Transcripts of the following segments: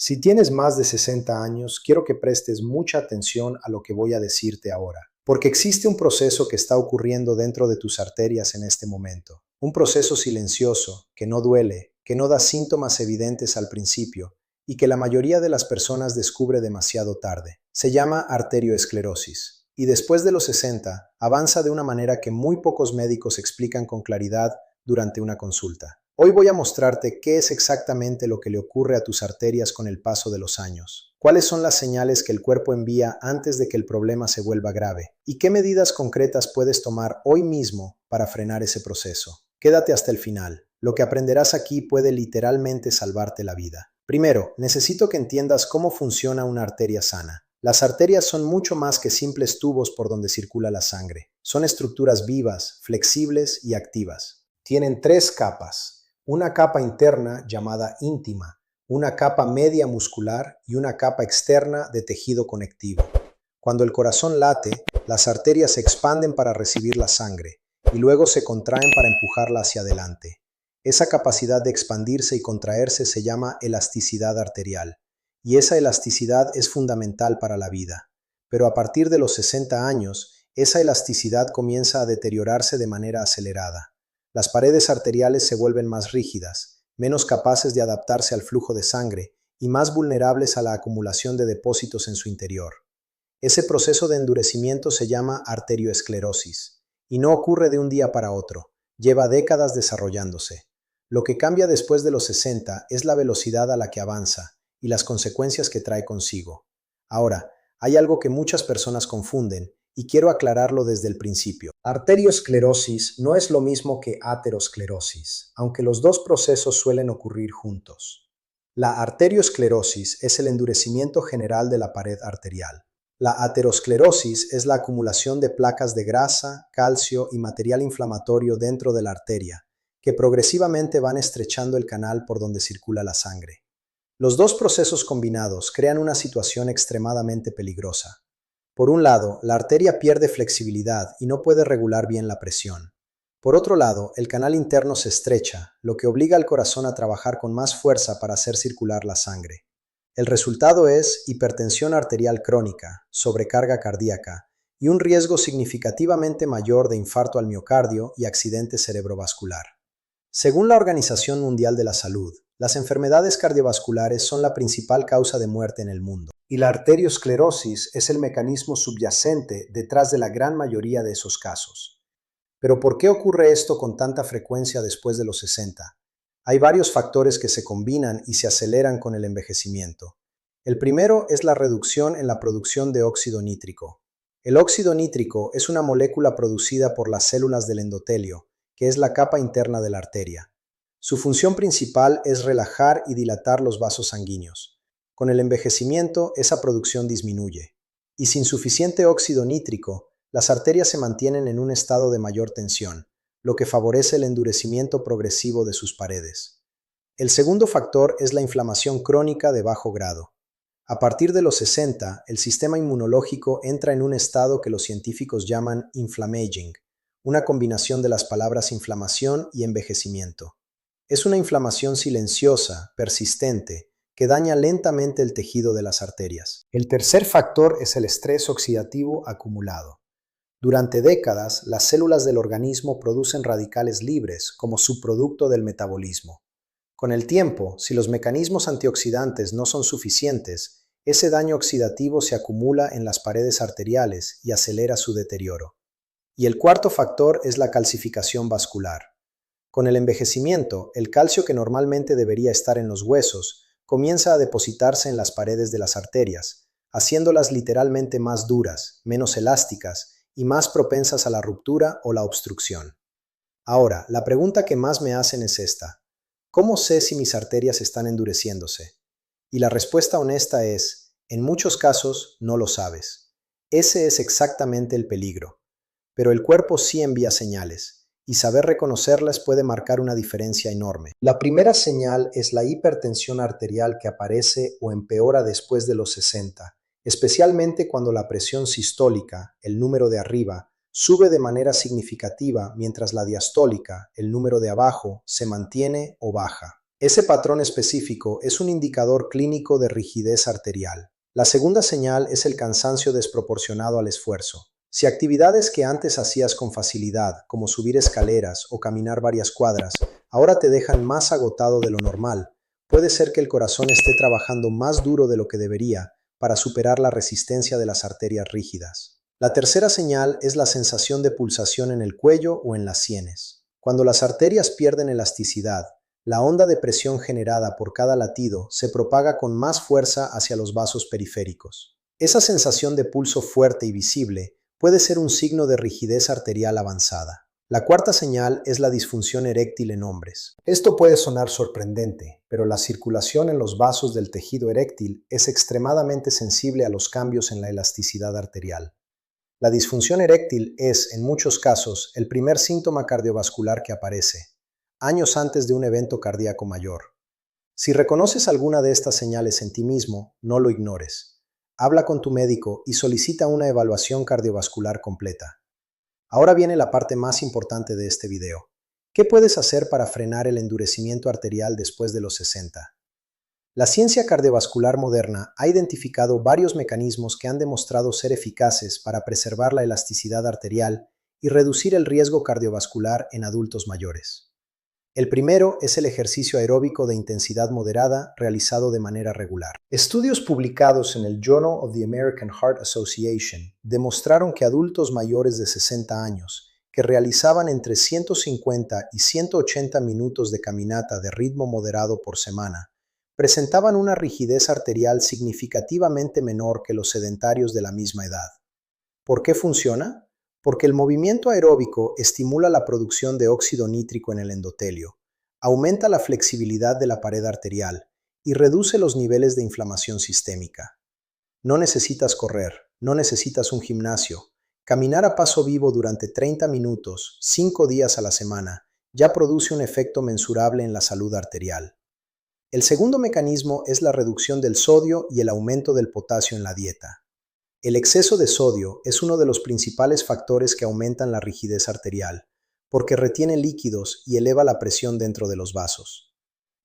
Si tienes más de 60 años, quiero que prestes mucha atención a lo que voy a decirte ahora, porque existe un proceso que está ocurriendo dentro de tus arterias en este momento. Un proceso silencioso, que no duele, que no da síntomas evidentes al principio y que la mayoría de las personas descubre demasiado tarde. Se llama arterioesclerosis y después de los 60 avanza de una manera que muy pocos médicos explican con claridad durante una consulta. Hoy voy a mostrarte qué es exactamente lo que le ocurre a tus arterias con el paso de los años, cuáles son las señales que el cuerpo envía antes de que el problema se vuelva grave y qué medidas concretas puedes tomar hoy mismo para frenar ese proceso. Quédate hasta el final. Lo que aprenderás aquí puede literalmente salvarte la vida. Primero, necesito que entiendas cómo funciona una arteria sana. Las arterias son mucho más que simples tubos por donde circula la sangre. Son estructuras vivas, flexibles y activas. Tienen tres capas. Una capa interna llamada íntima, una capa media muscular y una capa externa de tejido conectivo. Cuando el corazón late, las arterias se expanden para recibir la sangre y luego se contraen para empujarla hacia adelante. Esa capacidad de expandirse y contraerse se llama elasticidad arterial, y esa elasticidad es fundamental para la vida. Pero a partir de los 60 años, esa elasticidad comienza a deteriorarse de manera acelerada. Las paredes arteriales se vuelven más rígidas, menos capaces de adaptarse al flujo de sangre y más vulnerables a la acumulación de depósitos en su interior. Ese proceso de endurecimiento se llama arterioesclerosis y no ocurre de un día para otro, lleva décadas desarrollándose. Lo que cambia después de los 60 es la velocidad a la que avanza y las consecuencias que trae consigo. Ahora, hay algo que muchas personas confunden y quiero aclararlo desde el principio. Arterioesclerosis no es lo mismo que aterosclerosis, aunque los dos procesos suelen ocurrir juntos. La arterioesclerosis es el endurecimiento general de la pared arterial. La aterosclerosis es la acumulación de placas de grasa, calcio y material inflamatorio dentro de la arteria, que progresivamente van estrechando el canal por donde circula la sangre. Los dos procesos combinados crean una situación extremadamente peligrosa. Por un lado, la arteria pierde flexibilidad y no puede regular bien la presión. Por otro lado, el canal interno se estrecha, lo que obliga al corazón a trabajar con más fuerza para hacer circular la sangre. El resultado es hipertensión arterial crónica, sobrecarga cardíaca y un riesgo significativamente mayor de infarto al miocardio y accidente cerebrovascular. Según la Organización Mundial de la Salud, las enfermedades cardiovasculares son la principal causa de muerte en el mundo, y la arteriosclerosis es el mecanismo subyacente detrás de la gran mayoría de esos casos. Pero ¿por qué ocurre esto con tanta frecuencia después de los 60? Hay varios factores que se combinan y se aceleran con el envejecimiento. El primero es la reducción en la producción de óxido nítrico. El óxido nítrico es una molécula producida por las células del endotelio, que es la capa interna de la arteria. Su función principal es relajar y dilatar los vasos sanguíneos. Con el envejecimiento, esa producción disminuye. Y sin suficiente óxido nítrico, las arterias se mantienen en un estado de mayor tensión, lo que favorece el endurecimiento progresivo de sus paredes. El segundo factor es la inflamación crónica de bajo grado. A partir de los 60, el sistema inmunológico entra en un estado que los científicos llaman inflammaging, una combinación de las palabras inflamación y envejecimiento. Es una inflamación silenciosa, persistente, que daña lentamente el tejido de las arterias. El tercer factor es el estrés oxidativo acumulado. Durante décadas, las células del organismo producen radicales libres como subproducto del metabolismo. Con el tiempo, si los mecanismos antioxidantes no son suficientes, ese daño oxidativo se acumula en las paredes arteriales y acelera su deterioro. Y el cuarto factor es la calcificación vascular. Con el envejecimiento, el calcio que normalmente debería estar en los huesos comienza a depositarse en las paredes de las arterias, haciéndolas literalmente más duras, menos elásticas y más propensas a la ruptura o la obstrucción. Ahora, la pregunta que más me hacen es esta: ¿cómo sé si mis arterias están endureciéndose? Y la respuesta honesta es, en muchos casos, no lo sabes. Ese es exactamente el peligro. Pero el cuerpo sí envía señales, y saber reconocerlas puede marcar una diferencia enorme. La primera señal es la hipertensión arterial que aparece o empeora después de los 60, especialmente cuando la presión sistólica, el número de arriba, sube de manera significativa mientras la diastólica, el número de abajo, se mantiene o baja. Ese patrón específico es un indicador clínico de rigidez arterial. La segunda señal es el cansancio desproporcionado al esfuerzo. Si actividades que antes hacías con facilidad, como subir escaleras o caminar varias cuadras, ahora te dejan más agotado de lo normal, puede ser que el corazón esté trabajando más duro de lo que debería para superar la resistencia de las arterias rígidas. La tercera señal es la sensación de pulsación en el cuello o en las sienes. Cuando las arterias pierden elasticidad, la onda de presión generada por cada latido se propaga con más fuerza hacia los vasos periféricos. Esa sensación de pulso fuerte y visible puede ser un signo de rigidez arterial avanzada. La cuarta señal es la disfunción eréctil en hombres. Esto puede sonar sorprendente, pero la circulación en los vasos del tejido eréctil es extremadamente sensible a los cambios en la elasticidad arterial. La disfunción eréctil es, en muchos casos, el primer síntoma cardiovascular que aparece, años antes de un evento cardíaco mayor. Si reconoces alguna de estas señales en ti mismo, no lo ignores. Habla con tu médico y solicita una evaluación cardiovascular completa. Ahora viene la parte más importante de este video. ¿Qué puedes hacer para frenar el endurecimiento arterial después de los 60? La ciencia cardiovascular moderna ha identificado varios mecanismos que han demostrado ser eficaces para preservar la elasticidad arterial y reducir el riesgo cardiovascular en adultos mayores. El primero es el ejercicio aeróbico de intensidad moderada realizado de manera regular. Estudios publicados en el Journal of the American Heart Association demostraron que adultos mayores de 60 años que realizaban entre 150 y 180 minutos de caminata de ritmo moderado por semana presentaban una rigidez arterial significativamente menor que los sedentarios de la misma edad. ¿Por qué funciona? Porque el movimiento aeróbico estimula la producción de óxido nítrico en el endotelio, aumenta la flexibilidad de la pared arterial y reduce los niveles de inflamación sistémica. No necesitas correr, no necesitas un gimnasio. Caminar a paso vivo durante 30 minutos, 5 días a la semana, ya produce un efecto mensurable en la salud arterial. El segundo mecanismo es la reducción del sodio y el aumento del potasio en la dieta. El exceso de sodio es uno de los principales factores que aumentan la rigidez arterial, porque retiene líquidos y eleva la presión dentro de los vasos.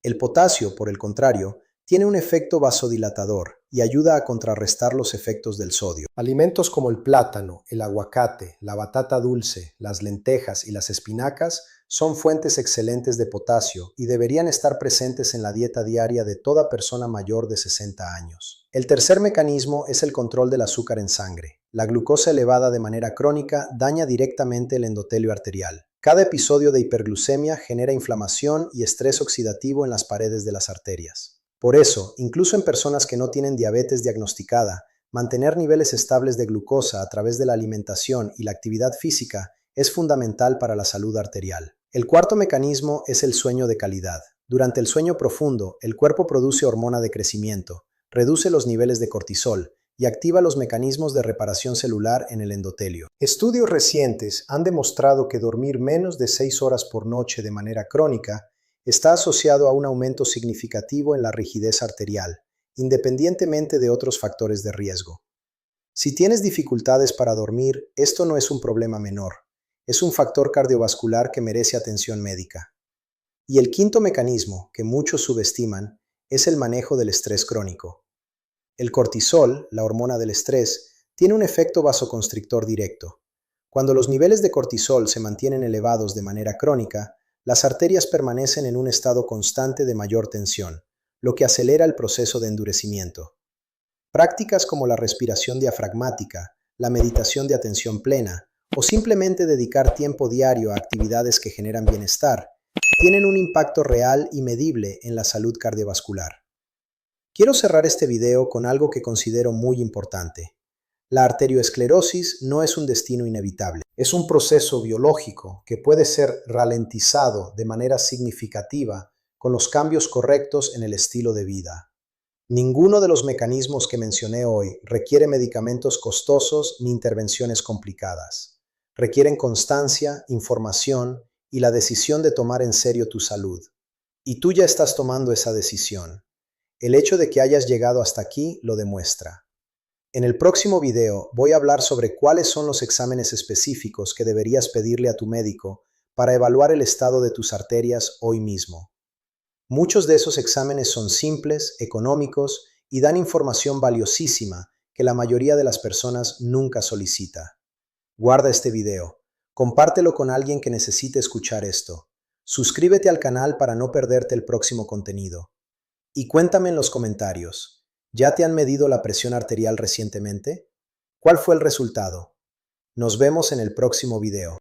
El potasio, por el contrario, tiene un efecto vasodilatador y ayuda a contrarrestar los efectos del sodio. Alimentos como el plátano, el aguacate, la batata dulce, las lentejas y las espinacas son fuentes excelentes de potasio y deberían estar presentes en la dieta diaria de toda persona mayor de 60 años. El tercer mecanismo es el control del azúcar en sangre. La glucosa elevada de manera crónica daña directamente el endotelio arterial. Cada episodio de hiperglucemia genera inflamación y estrés oxidativo en las paredes de las arterias. Por eso, incluso en personas que no tienen diabetes diagnosticada, mantener niveles estables de glucosa a través de la alimentación y la actividad física es fundamental para la salud arterial. El cuarto mecanismo es el sueño de calidad. Durante el sueño profundo, el cuerpo produce hormona de crecimiento, reduce los niveles de cortisol y activa los mecanismos de reparación celular en el endotelio. Estudios recientes han demostrado que dormir menos de 6 horas por noche de manera crónica está asociado a un aumento significativo en la rigidez arterial, independientemente de otros factores de riesgo. Si tienes dificultades para dormir, esto no es un problema menor. Es un factor cardiovascular que merece atención médica. Y el quinto mecanismo, que muchos subestiman, es el manejo del estrés crónico. El cortisol, la hormona del estrés, tiene un efecto vasoconstrictor directo. Cuando los niveles de cortisol se mantienen elevados de manera crónica, las arterias permanecen en un estado constante de mayor tensión, lo que acelera el proceso de endurecimiento. Prácticas como la respiración diafragmática, la meditación de atención plena o simplemente dedicar tiempo diario a actividades que generan bienestar, tienen un impacto real y medible en la salud cardiovascular. Quiero cerrar este video con algo que considero muy importante. La arterioesclerosis no es un destino inevitable. Es un proceso biológico que puede ser ralentizado de manera significativa con los cambios correctos en el estilo de vida. Ninguno de los mecanismos que mencioné hoy requiere medicamentos costosos ni intervenciones complicadas. Requieren constancia, información y la decisión de tomar en serio tu salud. Y tú ya estás tomando esa decisión. El hecho de que hayas llegado hasta aquí lo demuestra. En el próximo video voy a hablar sobre cuáles son los exámenes específicos que deberías pedirle a tu médico para evaluar el estado de tus arterias hoy mismo. Muchos de esos exámenes son simples, económicos y dan información valiosísima que la mayoría de las personas nunca solicita. Guarda este video. Compártelo con alguien que necesite escuchar esto. Suscríbete al canal para no perderte el próximo contenido. Y cuéntame en los comentarios, ¿ya te han medido la presión arterial recientemente? ¿Cuál fue el resultado? Nos vemos en el próximo video.